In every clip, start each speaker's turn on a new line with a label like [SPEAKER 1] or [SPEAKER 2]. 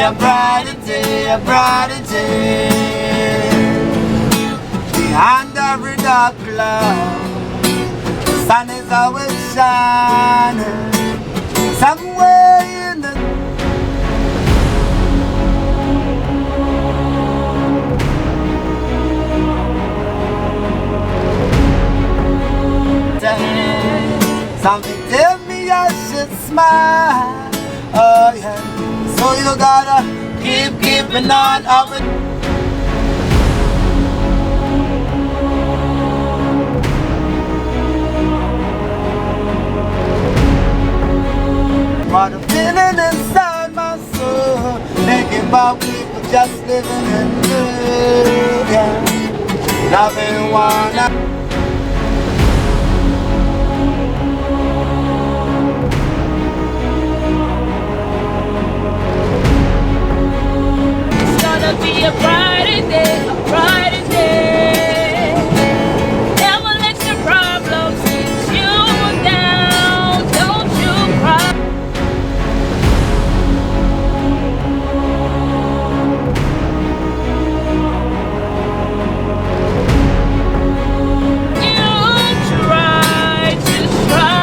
[SPEAKER 1] a brighter day, a brighter day. Behind every dark cloud, the sun is always shining. Somewhere in the something tell me I should smile. Oh yeah. So you gotta keeping on up with. What I'm feeling inside my soul, thinking about people just living in good, yeah. Loving one another.
[SPEAKER 2] Be a brighter day, a brighter day. Never let your problems get you down. Don't you cry. You try to try.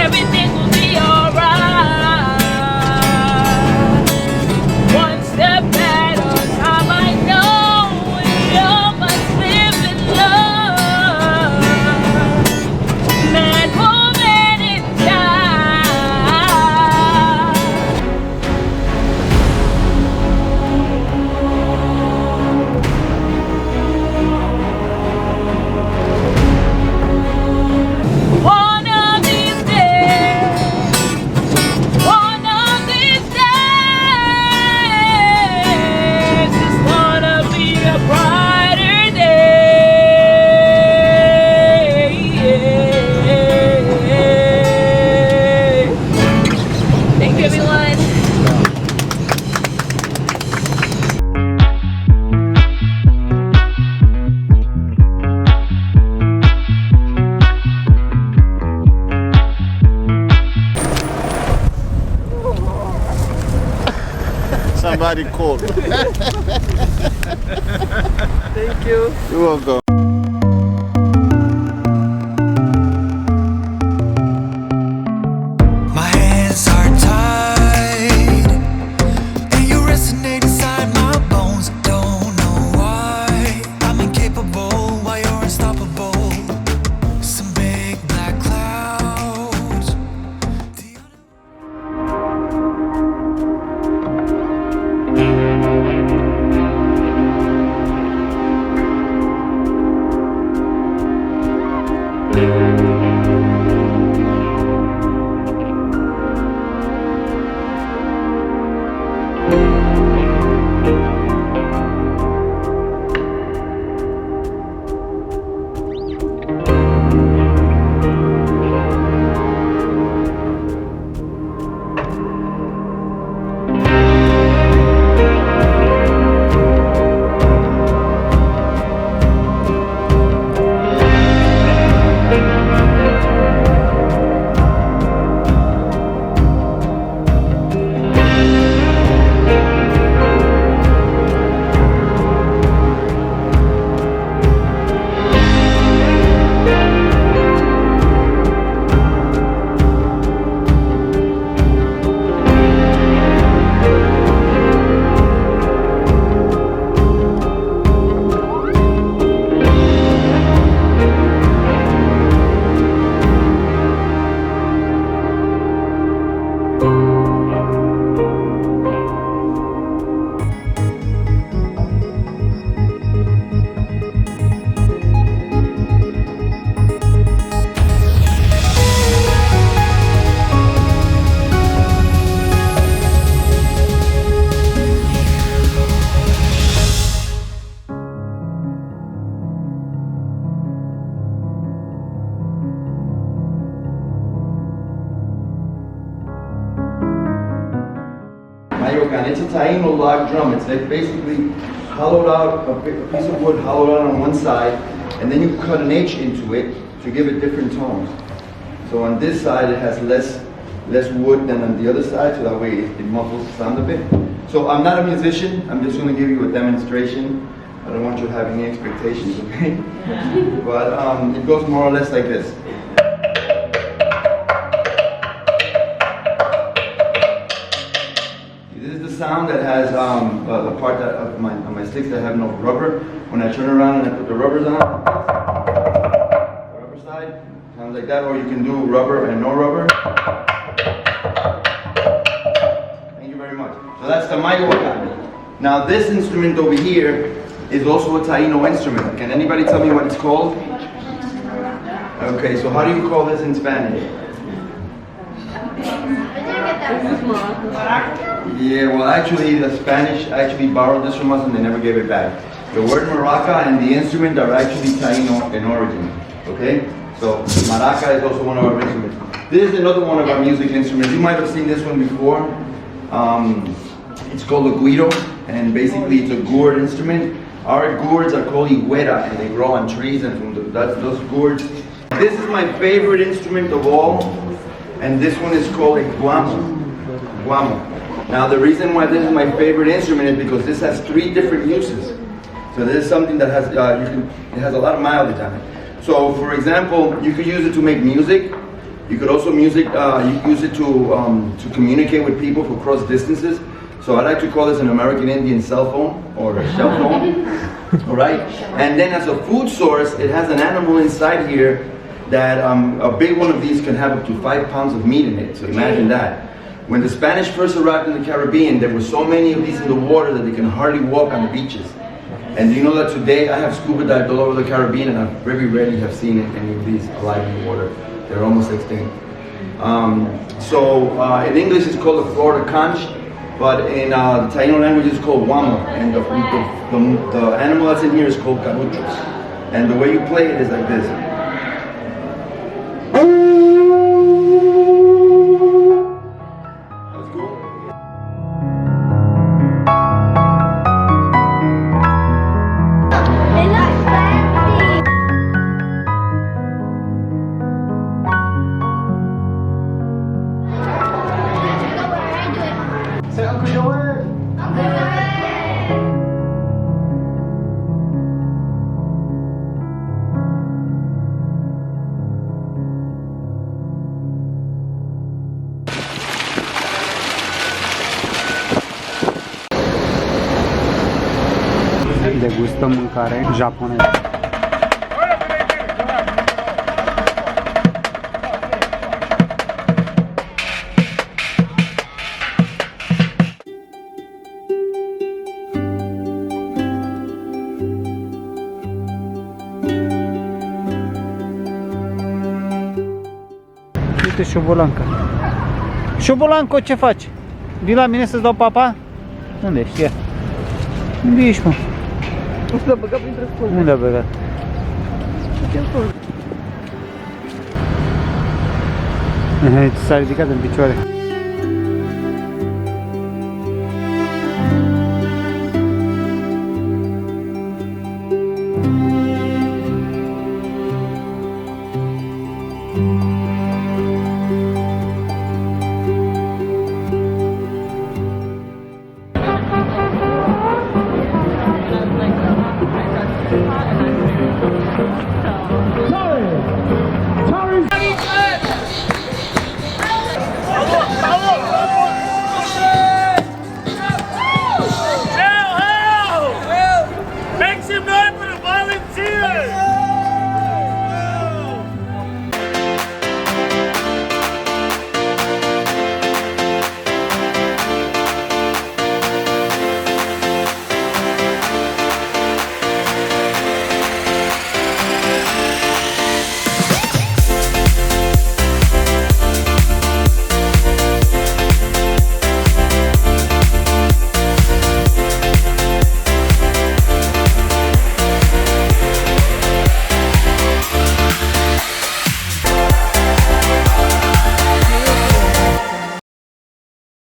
[SPEAKER 2] Everything will be alright.
[SPEAKER 3] Somebody called.
[SPEAKER 1] Thank you.
[SPEAKER 3] You're welcome.
[SPEAKER 4] My hands are tied, and you resonate inside my bones. I don't know why I'm incapable while you're unstoppable. Some big black clouds.
[SPEAKER 5] It's a taino log drum. It's like basically hollowed out, a piece of wood hollowed out on one side, and then you cut an H into it to give it different tones. So on this side it has less less wood than on the other side, so that way it muffles the sound a bit. So I'm not a musician, I'm just going to give you a demonstration. I don't want you to have any expectations, okay? But it goes more or less like this. This is the sound that has the part that of my sticks that have no rubber. When I turn around and I put the rubbers on, the rubber side, sounds like that, or you can do rubber and no rubber. Thank you very much. So that's the Maiwaka. Now this instrument over here is also a Taino instrument. Can anybody tell me what it's called? Okay, so how do you call this in Spanish? Yeah, well actually the Spanish actually borrowed this from us and they never gave it back. The word maraca and the instrument are actually Taino in origin. Okay? So maraca is also one of our instruments. This is another one of our music instruments. You might have seen this one before. It's called a guiro, and basically it's a gourd instrument. Our gourds are called higuera, and they grow on trees, and from those gourds. This is my favorite instrument of all, and this one is called a guamo. Now the reason why this is my favorite instrument is because this has 3 different uses. So this is something that has it has a lot of mileage on it. So for example, you could use it to make music. You could also use it to communicate with people for cross distances. So I like to call this an American Indian cell phone or a shell phone. All right. And then as a food source, it has an animal inside here that a big one of these can have up to 5 pounds of meat in it. So imagine that. When the Spanish first arrived in the Caribbean, there were so many of these in the water that they can hardly walk on the beaches. And do you know that today I have scuba dived all over the Caribbean and I very rarely have seen any of these alive in the water. They're almost extinct. In English it's called a Florida conch, but in the Taino language it's called guamo. And the animal that's in here is called caruchos. And the way you play it is like this.
[SPEAKER 6] Degustăm mâncare japoneză. Uite șobolanca. Șobolanco, ce faci? Vii la mine să-ți dau papa? Unde ești? Ia. Unde ești, mă?
[SPEAKER 7] L-a băgat printre scule.
[SPEAKER 6] Unde a băgat? S-a ridicat în picioare.